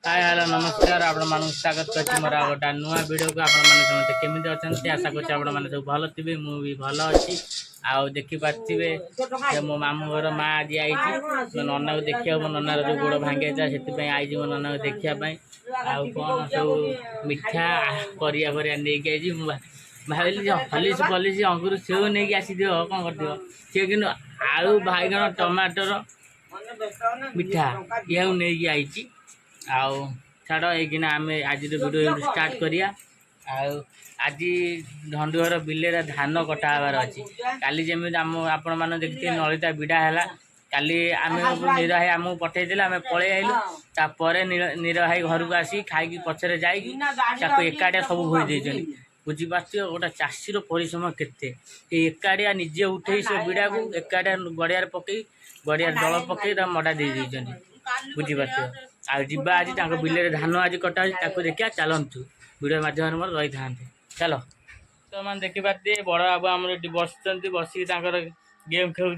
Hi hello नमस्कार आपण मानक स्वागत करछि मोर गोटा नुआ वीडियो को आपण माने समते केमिति अछंती आशा करछि आपण माने सब भलो थिबे मु भी भलो अछि आउ देखि पाथिबे जे मो मामू घर मा आजि आइछि मो नन्ना को देखिया मो नन्ना रो गोड़ भांगे जा सेति पई आइछि मो नन्ना को देखिया पई आउ कोन सब मिठा परिया परिया नै के आइछि मु भाबिली जे हलिस पलिस अंगुर सेव नै के आसी दियो कोन कर दियो से किनु आलू बाइगण टमाटर मिठा ये नै के आइछि आउ छाड़ ये आम आज वीडियो स्टार्ट करिया आज ढंडुघर बिले धान कटा हबार अच्छी काली जमी आपण मैंने देखते नलिता विड़ा है काली आम नीर भाई आमको पठे आम पलि आइलु तापर नीर भाई घर को आसी खाई पचर जा एकाटिया सब भोई देते बुझीपार गोटे चाषीर परिश्रम केते एकाटिया निजे उठे से विड़ा को एकाटिया गड़िया पकई गड़िया दल पकई मडा दे बुझीपार आज जीवा आज बिले धान आज कटा देखिया चलतु वीडियो मध्यम मोर रही था चलो तो मैंने देखिपारे बड़ बाबू आम बस बसिक गेम खेलुं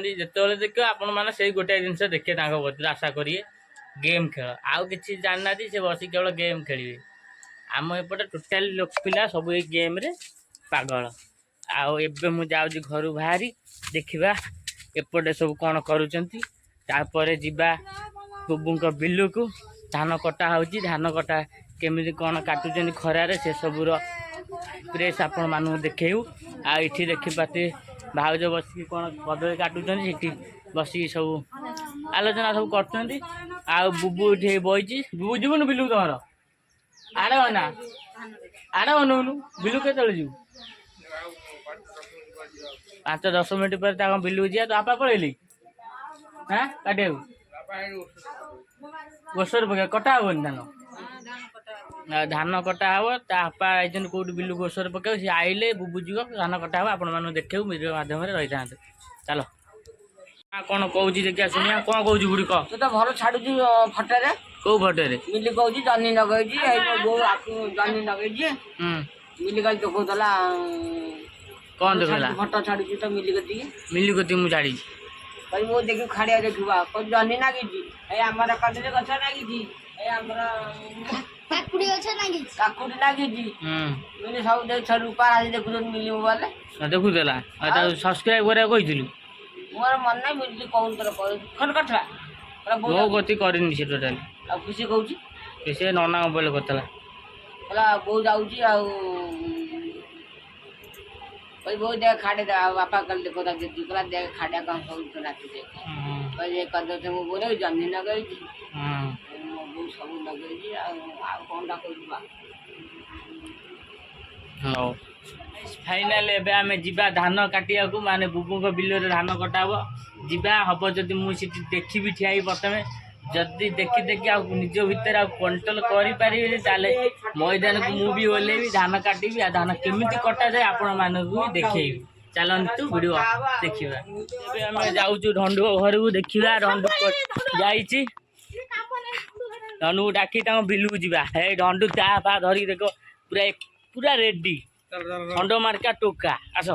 जिते देख आपण मैंने से गोटे जिनस देखिए आशा करिए गेम खेल आउ कि जानना से बस केवल गेम खेलिए आम एपटे टोटाल लोक पिला सब ये गेम रे पागल आउ एबे मु जाउजी घर बाहरी देखिबा एपटे सब कौन करुँपर जीवा बुबू बिलू को धान कटा हो धान कटा केमी कौन काटुच खरारे से सबूर प्रेस आपण मानू देखू आठी देखिपारे भाउज बसिक कौन कदली काटुच्ची बसिक सब आलोचना सब कर बुबू ये बही बुबू जीवन बिलू तुम आड़ ना आड़ बनौनु बिलू के जीव 5-10 मिनट पर बिलू जा तो आपा पड़ेली हाँ काटे गोसर पका कटा हेन धान धान कटा हे तापा कौट बिलू गोसर पक सी आइले बुबुजी धान कटा हे आपण मैंने देखू वीडियो मध्यम रही था चलो कौन कौच देखिए शुणिया कौन कौच बुढ़ी कह तो भल छाड़ू फटे कौ फटे मिली कौच जनी लगे जनी लगे मिली कल देखला कौन देखला फटो छाड़ू तो मिली कति मुझे छाड़ी भाई वो देखू खाड़िया देखा जनी नागी आमर कदली गछ नागी काकुड़ी नागी सब देख रूपा आज देखुन मिली मोबाइल देखुला सब्सक्राइब करा कही मोर मन ना मिली कौन तर फोन करता मो गति करनी से टोटाल खुशी कहूँ से नना मोबाइल करता बो जाऊँगी बो देख खाड़े बापा कल देखो देख खाड़ा कौन सब नाचुचे कदे मो बोले जमी लगे बो सब लगे कौन फाइनाल एबे आमे जीवा धान काटिया को माने बुबू बिल धान कटा हम जीवा हम जदि मुझे देखी भी ठिया प्रथम जदि देखी देखी निज भितर कंट्रोल करें मैदान को मुझे ओल्लैबी धान काटी धान केमी कटा जाए आपण मानक भी देखी चलतु वीडियो देखा आम जाऊँ ढंडु घर को देखा ढंडु ढंडु को डाकी बिलू जा ढंडु ता पा धरिक देख पूरा पूरा रेडी खंड मार्का टोका आस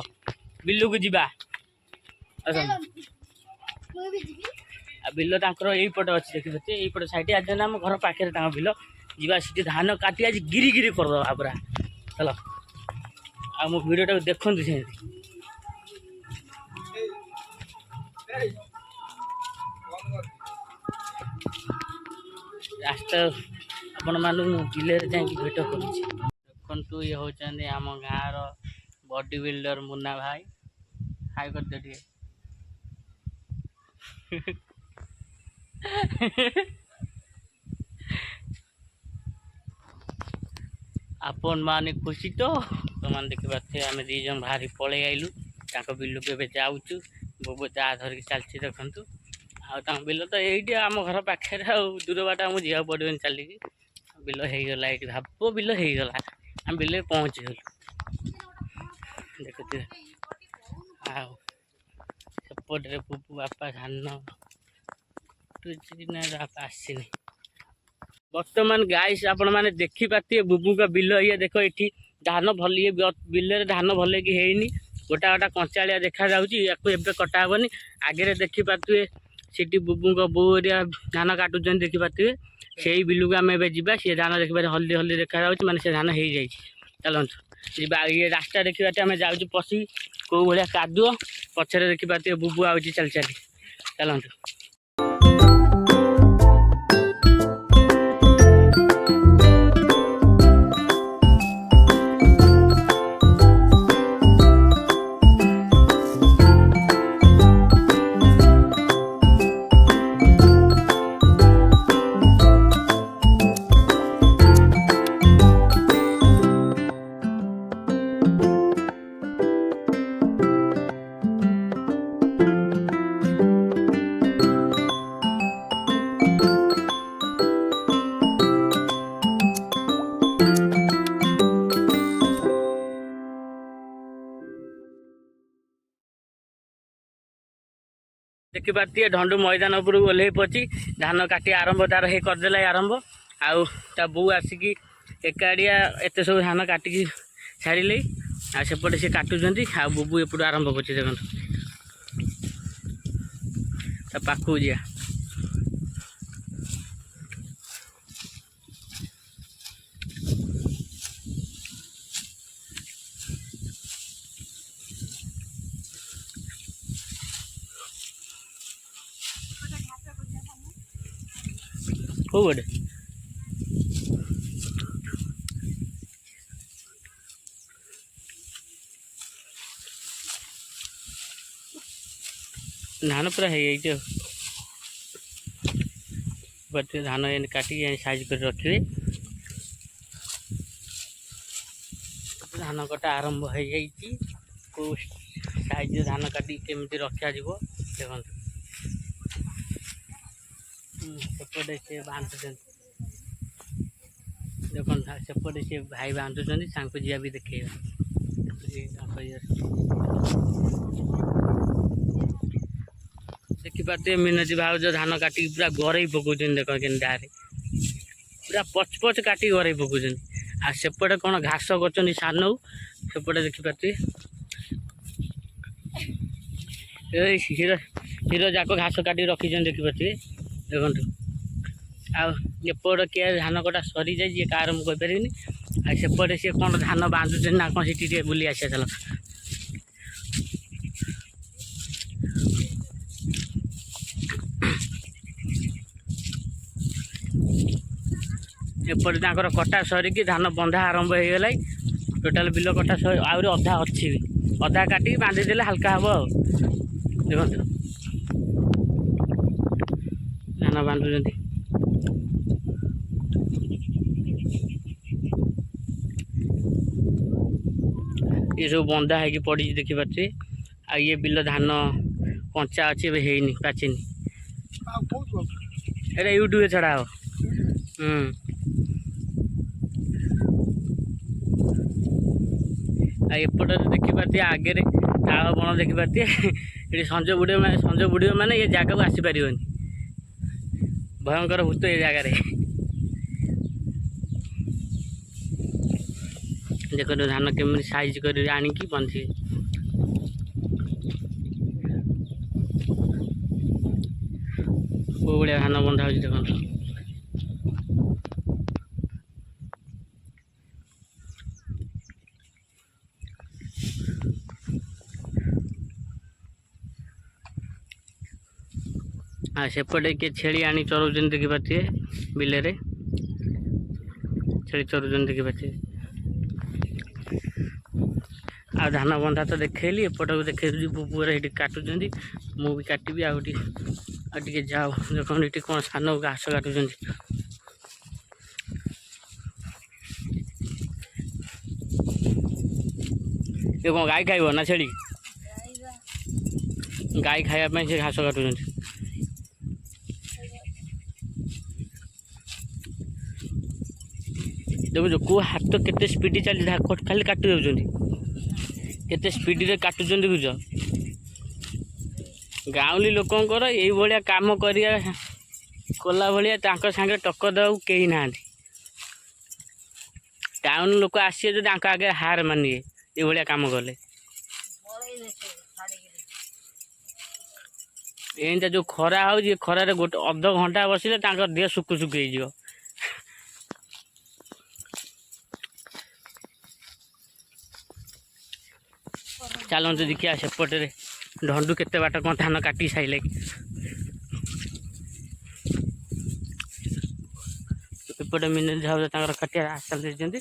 बिलू को जीवा बिल यहीपटे अच्छी देखिए यहीपटे साइड आज आम घर पाखे बिल जीवा सी धान काटी आज गिरी गिरी करदे पूरा चलो आ मो वीडियो देखु से रास्ता आपण मान बिल भेट कर ये होती आम गाँव बॉडी बिल्डर मुन्ना भाई हाई कर दे आपण माने खुशी तो मैंने देखिए आम दीज बाहरी पलि आइलु बिलू के जाऊँ बुबू चा धरिक चलती देखु आ बिल तो ये आम घर पाखे दूर बाट आमको जा पड़े चलिकी बिल होगला ये भाव बिल होगला आम बिल पहुँची गलु देखुए आउटे बुबू बापा धान आसनी बर्तमान गाइस आपण मैंने देखी पाते बुबू का बिल ये देख ये धान भल ये बिल धान भल कि है गोटा गोटा कंचालिया देखा जाऊँगी कटा हेनी आगे देखी पारे सीटी बुबू बो एरिया धान काटुच देखी पारे ସେଇ ବିଲକୁ ଆମେ ଏବେ ଯିବା। ସେ ଧାନ ଦେଖିବାରେ ହଳଦୀ ହଳଦୀ ଦେଖାଯାଉଛି, ମାନେ ସେ ଧାନ ହେଇଯାଇଛି। ଚାଲନ୍ତୁ ଯିବା। ଇଏ ରାସ୍ତା ଦେଖିବାଟେ ଆମେ ଯାଉଛୁ ପଶି, କେଉଁ ଭଳିଆ କାଦୁଅ। ପଛରେ ଦେଖିପାରୁଥିବେ ବୁବୁ ଆଉଛି ଚାଲି ଚାଲି। ଚାଲନ୍ତୁ। ଦେଖିପାରୁଥିବେ ଢଣ୍ଡୁ ମଇଦାନ ଉପରକୁ ଓହ୍ଲେଇ ପଡିଛି। ଧାନ କାଟି ଆରମ୍ଭ ତାର ହେଇ କରିଦେଲା ଆରମ୍ଭ। ଆଉ ତା ବୋଉ ଆସିକି ଏକାଡ଼ିଆ ଏତେ ସବୁ ଧାନ କାଟିକି ଛାଡ଼ିଲେ। ଆଉ ସେପଟେ ସେ କାଟୁଛନ୍ତି, ଆଉ ବୁବୁ ଏପଟୁ ଆରମ୍ଭ କରୁଛି। ଦେଖନ୍ତୁ ତା ପାଖକୁ ଯିବା। କୋଉ ଗୋଟେ ଧାନ ପୁରା ହେଇଯାଇଛି। ଆଉ ଧାନ ଏମିତି କାଟିକି ସାଇଜ କରି ରଖିବେ। ଧାନ କଟା ଆରମ୍ଭ ହେଇଯାଇଛି। କେଉଁ ସାଇଜରେ ଧାନ କାଟିକି କେମିତି ରଖାଯିବ ଦେଖନ୍ତୁ। ସେପଟେ ସେ ବାନ୍ଧୁଛନ୍ତି, ଦେଖନ୍ତୁ ସେପଟେ ସେ ଭାଇ ବାନ୍ଧୁଛନ୍ତି। ତାଙ୍କୁ ଯିବା ବି ଦେଖେଇବା। ଦେଖିପାରୁଥିବେ ମିନତି ଭାଉଜ ଧାନ କାଟିକି ପୁରା ଗରେଇ ପକାଉଛନ୍ତି। ଦେଖ କେମିତି ଦାରେ ପୁରା ପଚ ପଚ କାଟିକି ଗରେଇ ପକାଉଛନ୍ତି। ଆଉ ସେପଟେ କ'ଣ ଘାସ କରୁଛନ୍ତି ସାନଉ। ସେପଟେ ଦେଖିପାରୁଥିବେ ଏଇ ହିର ଯାକ ଘାସ କାଟିକି ରଖିଛନ୍ତି। ଦେଖିପାରୁଥିବେ ଦେଖନ୍ତୁ। ଆଉ ଏପଟେ କିଏ ଧାନ କଟା ସରିଯାଇଛି କାହାର ମୁଁ କହିପାରିବିନି। ଆଉ ସେପଟେ ସିଏ କ'ଣ ଧାନ ବାନ୍ଧୁଛନ୍ତି ନା କ'ଣ, ସେଠି ଟିକେ ବୁଲି ଆସିବା ଚାଲ। ଏପଟେ ତାଙ୍କର କଟା ସରିକି ଧାନ ବନ୍ଧା ଆରମ୍ଭ ହେଇଗଲାଣି। ଟୋଟାଲ ବିଲ କଟା ଆହୁରି ଅଧା ଅଛି ବି। ଅଧା କାଟିକି ବାନ୍ଧିଦେଲେ ହାଲକା ହବ। ଆଉ ଦେଖନ୍ତୁ ଧାନ ବାନ୍ଧୁଛନ୍ତି। ये सब बंधा है पड़ी देखिपे। आ ये बिल धान कंचा अच्छी ହେଇନି ପାଚିନି। ଏଟା ୟୁଟ୍ୟୁବରେ ଛଡ଼ା ହବ। ଆଉ ଏପଟରେ ଦେଖିପାରୁଥିବେ ଆଗରେ ତାଳ ବଣ ଦେଖିପାରୁଥିବେ। ଏଠି ସଞ୍ଜ ବୁଡ଼ିବ ମାନେ ଏ ଜାଗାକୁ ଆସିପାରିବନି। ଭୟଙ୍କର ଭୂତ ଏ ଜାଗାରେ। ଦେଖନ୍ତୁ ଧାନ କେମିତି ସାଇଜ କରି ଆଣିକି ବନ୍ଧିବେ। କୋଉ ଭଳିଆ ଧାନ ବନ୍ଧା ହଉଛି ଦେଖନ୍ତୁ। ଆଉ ସେପଟେ କିଏ ଛେଳି ଆଣି ଚରଉଛନ୍ତି ଦେଖିପାରୁଥିବେ। ବିଲରେ ଛେଳି ଚରୁଛନ୍ତି ଦେଖିପାରୁଥିବେ। ଆଉ ଧାନ ବନ୍ଧା ତ ଦେଖେଇଲି, ଏପଟକୁ ଦେଖେଇଲି ବୁବୁରେ ଏଠି କାଟୁଛନ୍ତି। ମୁଁ ବି କାଟିବି। ଆଉ ଟିକେ ଯାଉ ଦେଖନ୍ତୁ ଏଠି କ'ଣ ସାନ ଘାସ କାଟୁଛନ୍ତି। ଏ କ'ଣ ଗାଈ ଖାଇବ ନା ଛେଳି? ଗାଈ ଖାଇବା ପାଇଁ ସେ ଘାସ କାଟୁଛନ୍ତି। ଦେଖୁଛ କେଉଁ ହାତ କେତେ ସ୍ପିଡ ଚାଲିଛି, ଖାଲି କାଟି ଦେଉଛନ୍ତି। କେତେ ସ୍ପିଡରେ କାଟୁଛନ୍ତି ବୁଝ। ଗାଉଁଲି ଲୋକଙ୍କର ଏଇଭଳିଆ କାମ କରିବା କଲା ଭଳିଆ ତାଙ୍କ ସାଙ୍ଗରେ ଟକ୍କର ଦେବାକୁ କେହି ନାହାନ୍ତି। ଟାଉନ ଲୋକ ଆସିବେ ଯଦି ତାଙ୍କ ଆଗରେ ହାର ମାନିବେ ଏଇଭଳିଆ କାମ କଲେ। ଏଇଟା ଯେଉଁ ଖରା ହେଉଛି, ଖରାରେ ଗୋଟେ ଅଧ ଘଣ୍ଟା ବସିଲେ ତାଙ୍କର ଦେହ ଶୁକୁ ଶୁକୁ ହେଇଯିବ। चलतु देखिए सेपटे ढंडू केते बाट कौन धान काटी सारे एपटे मिने झाऊ काटिया चलते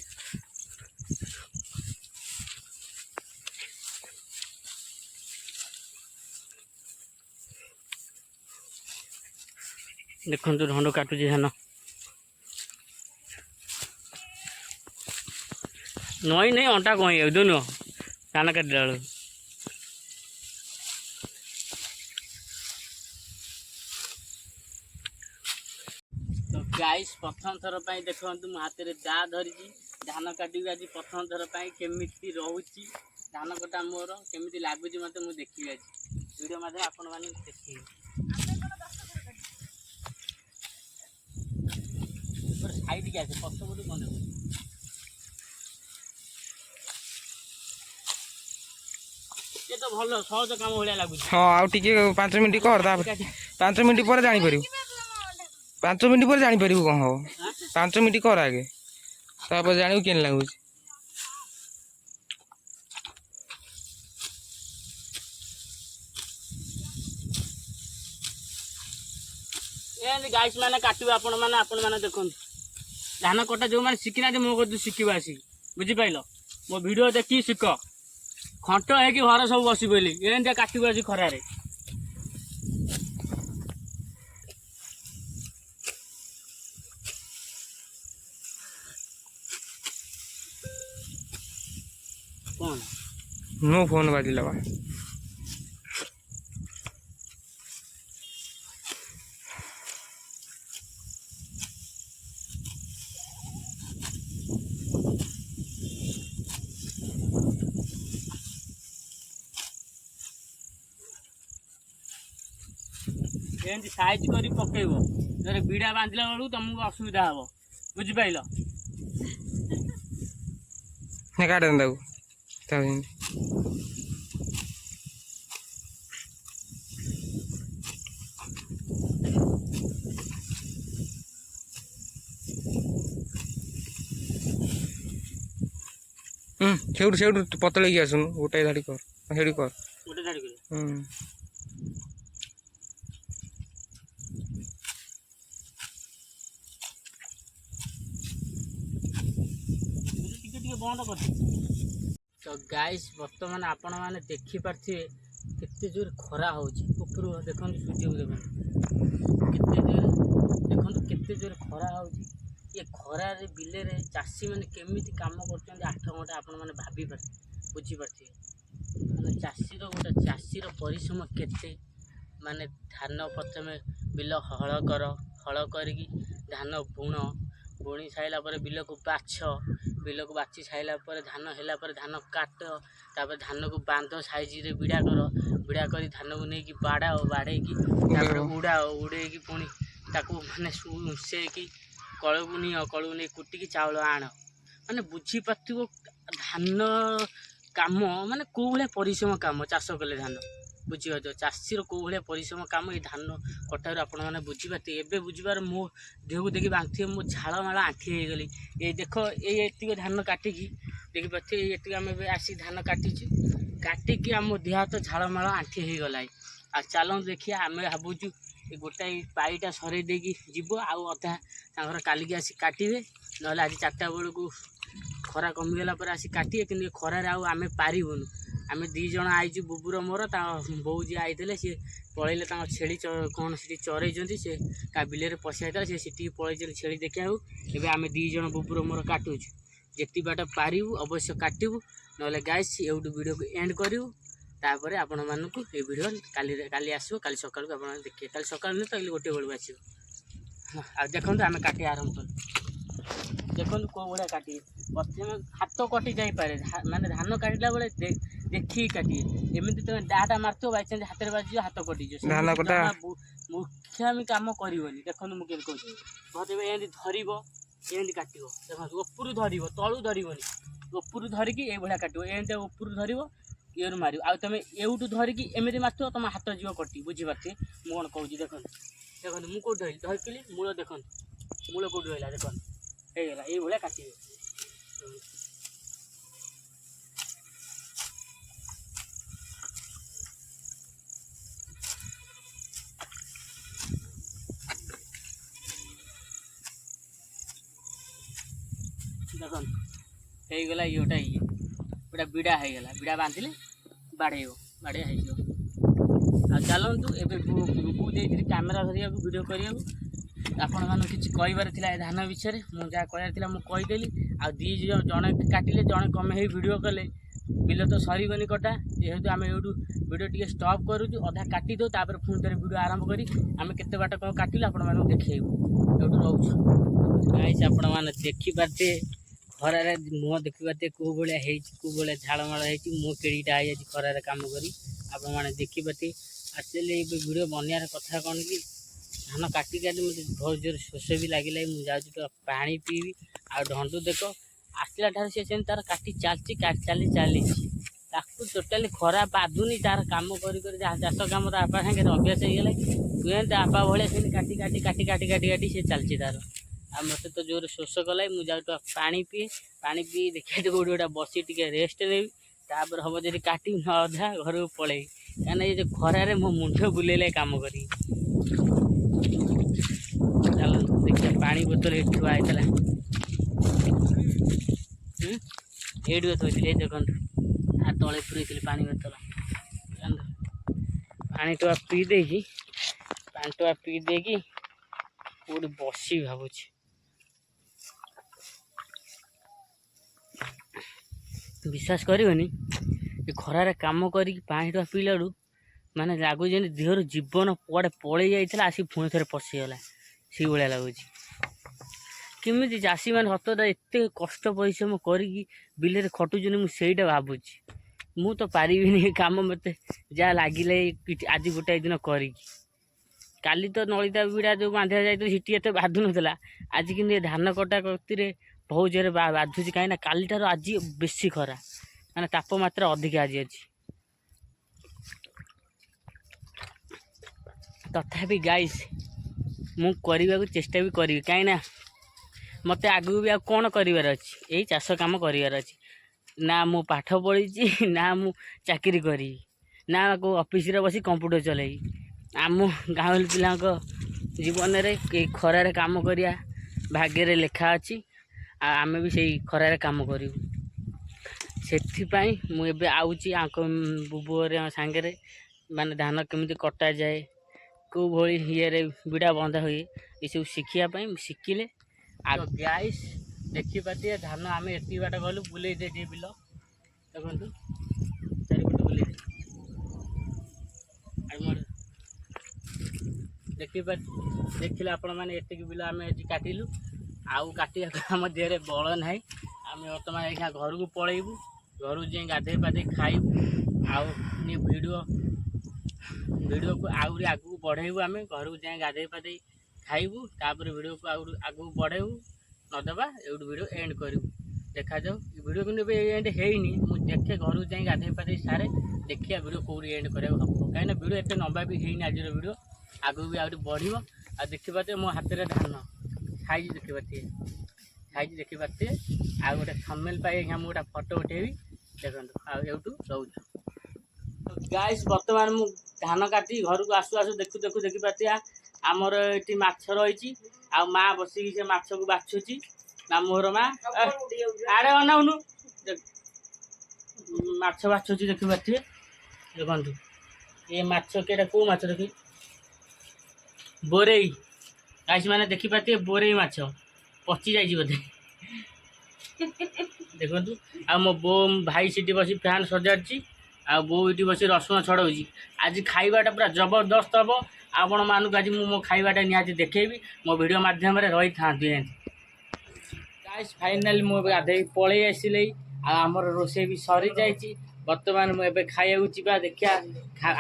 देखो ढंडू काटुची धान नई नहीं अंटा कहीं दुनु धान काटला बेलू तो गाइस प्रथम थर देखु मो हाथ में दा धरी धान काटी आज प्रथम थर केमी रोचे धान कटा मोर केमी लगुच मत मुझे देखी आज वीडियो मध्य आपण मैंने देखिए साइड के आसे पछ पटू बंद ये तो भल सहज काम भाया लगुच हाँ आउ टिके 5 मिनिट कर 5 मिनिट पर जानी पारिबु 5 मिनिट पर जानी पारिबु कौन हो 5 मिनिट कर आगे तापर जानिबु केन लगुच गाइस मैंने काटवे आपण मैंने देखो धान कटा जो मैंने शिखिना मो को शिखब आसी बुझिपाल मो वीडियो देखी शिख खंट है कि घर सब बस बोली एमती काटू आज खरारे कौन नो फोन बाजिला बा एमती साइज कर पकड़ बीड़ा बांधला बेलू तुमको असुविधा हम बुझिपाल काट से पतल आसुन गोटे धाड़ी कर से कर गोटे धाड़ी कर बंद कर तो गाइस बर्तमान आपण मैंने देखी पारे केते जोर खरा हो ऊपर देखो सूर्य को देखो केते जोर देखो केते जोर खरा हो ये खरारे बिले रे चाषी मैंने केमी काम कर 8 घंटा आपण मैंने भाभी पारे बुझीपारे मैंने चाषीर गोटे चाषीर परिश्रम केते माने धान प्रथम बिल हल कर धान बुण बुणी सारा पर बिल को बाछी सारा पर धान है धान काट तापर धान को बांध साइज रे बिड़ा कर धान को लेकिन बाड़ा बाड़े उड़ा उड़े पुणी ताकू माने से कल को नि कल को नहीं कुटिकी चाउल आण माने बुझी पार्थिव धान काम माने कौ भाया परिश्रम काम चाष कले धान बुझीपार चाषीर कौ भाया परिश्रम काम ये धान कटार आपण मैंने बुझीपारे एवं बुझार मो देह को देखिए बांधे मो झाड़ माड़ आंठी हो गली ये देख ये धान काटिकी देखिपारे ये आम आसी धान काटिकी आम देह हाथ झाड़ माड़ आंठी हो गला आ चल देखिए आम भावुँ गोटाए पाईटा सर जीव आधा कालिकी आसी काटे ना आज 4टा बेलू खरा कमिगला पर आसी काटे कि खरार आम पारूनु आम 2 जन आईचु बुबुर मोर बो जी आई सी पलैले छेली कौन से चरई से का बिल पशिया सी पलैले छेली देखा एवं आम 2 जन बुबुर मोर काटुचु जी बाट पारू अवश्य काटू ना गाइस एवं वीडियो को एंड करूँ तापर आपण मानक ये वीडियो काली आसो काली सकाल को आप देखिए काली सकाल नहीं तो गोटे बेलू आसो आ देखो आम काटे आरंभ कर देखो कौ भाया काटे प्रथम हाथ कटि जापे माने धान काटला बेले देखिए काटे एमती तुम डाटा मारत बाई चान्स हाथ में बाजी हाथ कटिज मुख्यामी कम कर देखो मुझे कहूँ बहुत एमती धरब एमती काट देखो उपरू धरब तलू धरबनी उपरू धरिकी ये भाया काट एमती उपरू धरब ये मार आ तुम एवटू धरिकी एमती मार तुम हाथ जीव कटि बुझीपारे मुझे कौन कहूँ देखो देखो मुझे कौट धरकिली मूल देखो मूल कौट रहा देखो होगा ये भाया काटे ଦେଖନ୍ତୁ ହେଇଗଲା ଇଏଟା ଗୋଟା ବିଡ଼ା ହେଇଗଲା ବିଡ଼ା ବାନ୍ଧିଲେ ବାଡ଼େଇବ ବାଡ଼େଇ ହେଇଯିବ। ଆଉ ଚାଲନ୍ତୁ ଏବେ ଗ୍ରୁପକୁ ଦେଇଥିଲି କ୍ୟାମେରା ଧରିବାକୁ ଭିଡ଼ିଓ କରିବାକୁ। ଆପଣମାନଙ୍କୁ କିଛି କହିବାର ଥିଲା ଏ ଧାନ ବିଷୟରେ, ମୁଁ ଯାହା କହିବାର ଥିଲା ମୁଁ କହିଦେଲି। ଆଉ ଜଣେ କାଟିଲେ ଜଣେ କମେ ହେଇ ଭିଡ଼ିଓ କଲେ ବିଲ ତ ସରିବନି କଟା, ଯେହେତୁ ଆମେ ଏଇଠୁ ଭିଡ଼ିଓ ଟିକେ ଷ୍ଟପ୍ କରୁଛୁ, ଅଧା କାଟି ଦେଉ ତାପରେ ପୁଣି ଥରେ ଭିଡ଼ିଓ ଆରମ୍ଭ କରି ଆମେ କେତେ ବାଟ କ'ଣ କାଟିଲୁ ଆପଣମାନଙ୍କୁ ଦେଖେଇବୁ। ଏଇଠୁ ରହୁଛୁ ଗାଇସ୍, ଆପଣମାନେ ଦେଖିପାରୁଥିବେ ଖରାରେ ମୁହଁ ଦେଖିପାରୁଥିବେ କେଉଁ ଭଳିଆ ହେଇଛି, କେଉଁ ଭଳିଆ ଝାଳମାଳ ହେଇଛି, ମୁଁ କେଡ଼ିଟା ହେଇଯାଇଛି ଖରାରେ କାମ କରି ଆପଣମାନେ ଦେଖିପାରୁଥିବେ। ଆକ୍ଚୁଆଲି ଏ ଭିଡ଼ିଓ ବନେଇବାର କଥା କ'ଣ କି ଧାନ କାଟି ମୋତେ ବହୁତ ଜୋର ଶୋଷ ବି ଲାଗିଲା। ମୁଁ ଯାଉଛି ତ ପାଣି ପିଇବି। ଆଉ ଧଣ୍ଡୁ ଦେଖ ଆସିଲା ଠାରୁ ସେ ସେମିତି ତାର କାଟି ଚାଲିଛି, ତାକୁ ଟୋଟାଲି ଖରା ବାଧୁନି। ତାର କାମ କରି ଯାହା ଚାଷ କାମ ତା ବାପା ସାଙ୍ଗରେ ଅଭ୍ୟାସ ହେଇଗଲା, ତୁରନ୍ତ ବାପା ଭଳିଆ ସେମିତି କାଟି ସେ ଚାଲିଛି ତାର। ଆଉ ମୋତେ ତ ଜୋର ଶୋଷ କଲା, ମୁଁ ଯାଉଛି ତ ପାଣି ପିଇ ଦେଖିବା କେଉଁଠି ଗୋଟେ ବସି ଟିକେ ରେଷ୍ଟ ନେବି, ତାପରେ ହେବ ଯଦି କାଟିବି ନ ଅଧା ଘରକୁ ପଳେଇବି। କାହିଁକିନା ଏ ଯେଉଁ ଖରାରେ ମୋ ମୁଣ୍ଡ ବୁଲେଇଲେ କାମ କରିବି। ଚାଲନ୍ତୁ ଦେଖିବା ପାଣି ବୋତଲ ଏଠି ଥୁଆ ହେଇଥିଲା, ଏଇଠି ଥୋଇଥିଲି। ଏଇ ଦେଖନ୍ତୁ ତଳେ ପୁରେଇଥିଲି ପାଣି ବୋତଲ। ପାଣି ଟୋପା ପିଇ ଦେଇକି କେଉଁଠି ବସିବି ଭାବୁଛି। ବିଶ୍ୱାସ କରିବନି ଏ ଖରାରେ କାମ କରିକି ପାଣି ଟୋପା ପିଇଲା ବେଳୁ ମାନେ ଲାଗୁଛି ଯେମିତି ଦେହରୁ ଜୀବନ କୁଆଡ଼େ ପଳେଇ ଯାଇଥିଲା ଆସିକି ପୁଣି ଥରେ ପଶିଗଲା, ସେଇଭଳିଆ ଲାଗୁଛି। କେମିତି ଚାଷୀମାନେ ସତରେ ଏତେ କଷ୍ଟ ପରିଶ୍ରମ କରିକି ବିଲରେ ଖଟୁଛନ୍ତି, ମୁଁ ସେଇଟା ଭାବୁଛି। ମୁଁ ତ ପାରିବିନି ଏ କାମ, ମୋତେ ଯାହା ଲାଗିଲେ ଆଜି ଗୋଟାଏ ଦିନ କରିକି। କାଲି ତ ନଳିତା ବିଡ଼ା ଯେଉଁ ବାନ୍ଧିବା ଯାଇଥିଲି ସେଠି ଏତେ ବାଧୁନଥିଲା, ଆଜି କିନ୍ତୁ ଏ ଧାନ କଟା କତିରେ ବହୁତ ଜୋରେ ବାଧୁଛି। କାହିଁକିନା କାଲିଠାରୁ ଆଜି ବେଶୀ ଖରା, ମାନେ ତାପମାତ୍ରା ଅଧିକା ଆଜି ଅଛି। ତଥାପି ଗାଇସ୍ ମୁଁ କରିବାକୁ ଚେଷ୍ଟା ବି କରିବି, କାହିଁକିନା ମୋତେ ଆଗକୁ ବି ଆଉ କ'ଣ କରିବାର ଅଛି, ଏଇ ଚାଷ କାମ କରିବାର ଅଛି। ନା ମୁଁ ପାଠ ପଢ଼ିଛି, ନା ମୁଁ ଚାକିରି କରିବି, ନା କେଉଁ ଅଫିସରେ ବସି କମ୍ପ୍ୟୁଟର ଚଲେଇବି। ଆମ ଗାଉଁଲି ପିଲାଙ୍କ ଜୀବନରେ ଏଇ ଖରାରେ କାମ କରିବା ଭାଗ୍ୟରେ ଲେଖା ଅଛି। ଆଉ ଆମେ ବି ସେଇ ଖରାରେ କାମ କରିବୁ। ସେଥିପାଇଁ ମୁଁ ଏବେ ଆଉଛି ଆଙ୍କ ବୁବୁର ସାଙ୍ଗରେ, ମାନେ ଧାନ କେମିତି କଟାଯାଏ, କେଉଁ ଭଳି ଇଏରେ ବିଡ଼ା ବନ୍ଧା ହୁଏ, ଏସବୁ ଶିଖିବା ପାଇଁ। ଶିଖିଲେ ଆଗ ଗାଇସ୍ ଦେଖିପାରୁଥିବେ ଧାନ ଆମେ ଏତିକି ବାଟ ଗଲୁ, ବୁଲେଇ ଦେଇଛି ବିଲ ଦେଖନ୍ତୁ ଚାରିପଟେ ବୁଲେଇ ଦେଖିଲେ ଆପଣମାନେ ଏତିକି ବିଲ ଆମେ ଆଜି କାଟିଲୁ। ଆଉ କାଟିବାକୁ ଆମ ଦେହରେ ବଳ ନାହିଁ। ଆମେ ବର୍ତ୍ତମାନ ଏଇନା ଘରକୁ ପଳେଇବୁ, ଘରକୁ ଯାଇ ଗାଧୋଇ ପାଧେଇ ଖାଇବୁ। ଆଉ ଭିଡ଼ିଓକୁ ଆହୁରି ଆଗକୁ ବଢ଼େଇବୁ। ଆମେ ଘରକୁ ଯାଇ ଗାଧୋଇ ପାଧେଇ ଖାଇବୁ, ତାପରେ ଭିଡ଼ିଓକୁ ଆଗକୁ ବଢ଼େଇବୁ। ନଦେବା ଏଇଠୁ ଭିଡ଼ିଓ ଏଣ୍ଡ କରିବୁ। ଦେଖାଯାଉ ଭିଡ଼ିଓ କିନ୍ତୁ ଏବେ ଏଣ୍ଡ ହେଇନି, ମୁଁ ଦେଖେ ଘରକୁ ଯାଇ ଗାଧୋଇ ପାଧେଇ ସାରେ, ଦେଖିବା ଭିଡ଼ିଓ କେଉଁଠି ଏଣ୍ଡ କରିବାକୁ ହେବ। କାହିଁକିନା ଭିଡ଼ିଓ ଏତେ ଲମ୍ବା ବି ହେଇନି ଆଜିର ଭିଡ଼ିଓ, ଆଗକୁ ବି ଆହୁରି ବଢ଼ିବ। ଆଉ ଦେଖିପାରୁଥିବେ ମୋ ହାତରେ ଧାନ ସାଇଜ୍ ଦେଖିପାରୁଥିବେ। ଆଉ ଗୋଟେ ଥମ୍ବନେଲ୍ ପାଇଁ ମୁଁ ଗୋଟେ ଫଟୋ ଉଠେଇବି ଦେଖନ୍ତୁ। ଆଉ ଏଇଠୁ ରହୁଛୁ ଗାଇସ୍। ବର୍ତ୍ତମାନ ମୁଁ ଧାନ କାଟି ଘରକୁ ଆସୁ ଦେଖିପାରୁଥିବା ଆମର ଏଠି ମାଛ ରହିଛି। ଆଉ ମା ବସିକି ସେ ମାଛକୁ ବାଛୁଛି, ମାମୁଁ ଘର ମା। ଆଡ଼େ ଅନାଉନୁ, ମାଛ ବାଛୁଛି ଦେଖିପାରୁଥିବେ। ଦେଖନ୍ତୁ ଏ ମାଛ କେଟା କେଉଁ ମାଛ ଦେଖି, ବୋରେଇ ଗାଇସ୍ ମାନେ ଦେଖିପାରୁଥିବେ, ବୋରେଇ ମାଛ ପଚି ଯାଇଛି ବୋଧେ ଦେଖନ୍ତୁ। ଆଉ ମୋ ବୋଉ ଭାଇ ସେଠି ବସି ଫ୍ୟାନ୍ ସଜାଡ଼ିଛି, ଆଉ ବୋଉ ଏଠି ବସି ରସୁଣ ଛଡ଼ଉଛି। ଆଜି ଖାଇବାଟା ପୁରା ଜବରଦସ୍ତ ହେବ। ଆପଣମାନଙ୍କୁ ଆଜି ମୁଁ ମୋ ଖାଇବାଟା ନିହାତି ଦେଖେଇବି, ମୋ ଭିଡ଼ିଓ ମାଧ୍ୟମରେ ରହିଥାନ୍ତି। ଗାଇସ୍ ଫାଇନାଲି ମୁଁ ଏବେ ଗାଧେଇ ପଳେଇ ଆସିଲି, ଆଉ ଆମର ରୋଷେଇ ବି ସରିଯାଇଛି। ବର୍ତ୍ତମାନ ମୁଁ ଏବେ ଖାଇବାକୁ ଯିବା। ଦେଖିବା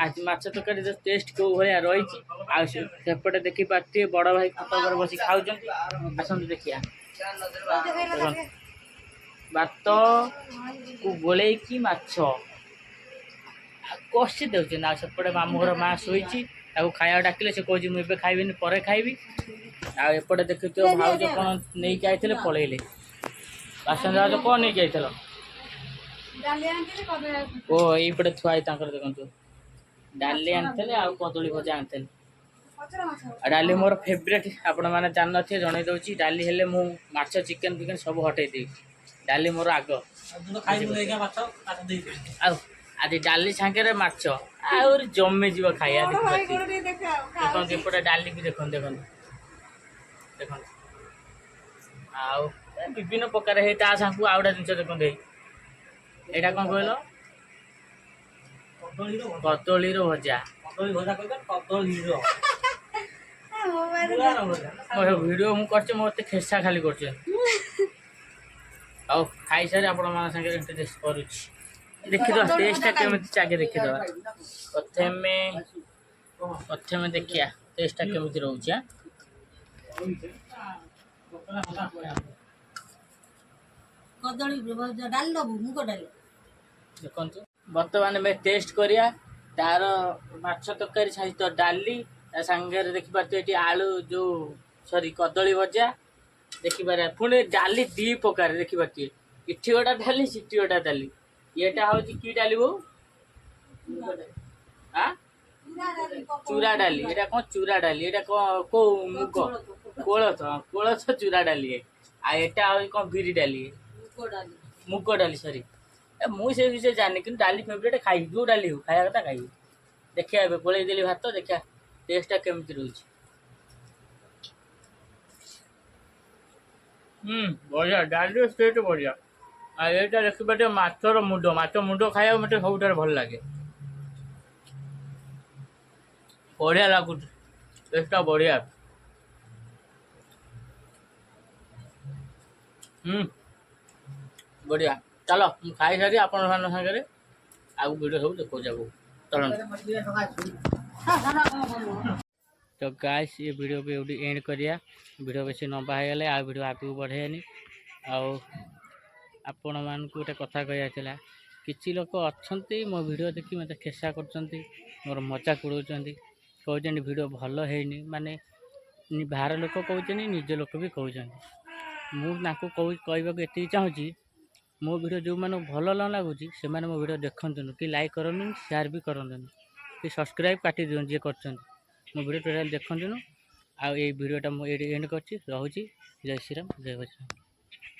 ଆଜି ମାଛ ତରକାରୀର ଟେଷ୍ଟ କେଉଁ ଭଳିଆ ରହିଛି। ଆଉ ସେପଟେ ଦେଖିପାରୁଥିବେ ବଡ଼ ଭାଇ ଖଟ ଉପରେ ବସି ଖାଉଛନ୍ତି। ଆସନ୍ତୁ ଦେଖିବା। ଭାତକୁ ଗୋଳେଇକି ମାଛ କଷି ଦେଉଛନ୍ତି। ଆଉ ସେପଟେ ମାମୁଁ ଘର ମା ଶୋଇଛି, ତାକୁ ଖାଇବା ଡାକିଲେ ସେ କହୁଛି ମୁଁ ଏବେ ଖାଇବିନି, ପରେ ଖାଇବି। ଆଉ ଏପଟେ ଦେଖୁଥିବ ଭାଉଜ କ'ଣ ନେଇକି ଆଇଥିଲେ, ପଳେଇଲେ। ବାସନ ଭାଉଜ କ'ଣ ନେଇକି ଆଇଥିଲ? ଓ ଏଇପଟେ ଥୁଆ ହେଇ ତାଙ୍କର ଦେଖନ୍ତୁ ଡାଲି ଆଣିଥିଲେ, ଆଉ କଦଳୀ ଭଜା ଆଣିଥିଲେ। ଆଉ ଡାଲି ମୋର ଫେଭରେଟ୍, ଆପଣମାନେ ଜାଣିନଥିବେ ଜଣେଇ ଦେଉଛି। ଡାଲି ହେଲେ ମୁଁ ମାଛ ଚିକେନ୍ ଫିକେନ୍ ସବୁ ହଟେଇ ଦେବି। डाली मोर आग आज डाली छांके माछ आहुरी जमी जीव खाया देखते एपटे डाली भी देखते देखते आउ विभिन्न प्रकार है ता सांगू आउटा जिन देखते यहाँ कौन कहल कदली भजा वीडियो मुझे मत खेसा खाली कर खाई सारी आपण टेस्ट कर देखीद टेस्ट केमी आगे देखीद प्रथम देखिया टेस्ट केमी रोचे देखो बर्तमान में टेस्ट करिया तार माछ तरकारी सहित डाली सांगे देखिपे आलू जो सॉरी कदली भजा देखिपारे पुणी डाली दी प्रकार देखिपे इठी गोटा डाली सिटी गोटा डाली येटा हूँ कि डाली बो चूरा डाली ये कौन चूरा डाली ये कौ मुग कोलथ कोलथ चूरा डाली है आटा हूँ कौन बिरी डाली मुग डाली सॉरी मुझे विषय जानी कि डाली फेवरेट खाई जो डाली हो खाया कथा खाई देखिए गोल देली भात देखिया टेस्ट केमती रोचे बढ़िया डाली स्टेट बढ़िया यहाँ देखिए माछर मुंड खाया मत सब भल लगे बढ़िया लगुच टेस्ट बढ़िया बढ़िया चलो खाई सारी आपण सागर आगे वीडियो सब देखो जाबो तो गाइस ये वीडियो पे एवढी एंड करिया वीडियो बेसी लंबा हो गले आ वीडियो आगू बढ़ेनी आपण मान को गोटे कथा कहला किसी लोक अच्छा मो वीडियो देखी मत खेसा कर मोर मजाक उड़ाऊँ कहते वीडियो भल है माने बाहर लोक कहते निज लोक भी कहते मुझे कहवाक ये चाहूँगी मो वीडियो जो मैंने भल न लगुच से मो वीडियो देखते कि लाइक करूँ शेयर भी करूँ कि सब्सक्राइब काटी दिखाँ जी कर मो वीडियो टोटाल देखते आ वीडियोटा मुझे एंड कर जय श्री राम जय बजरंग।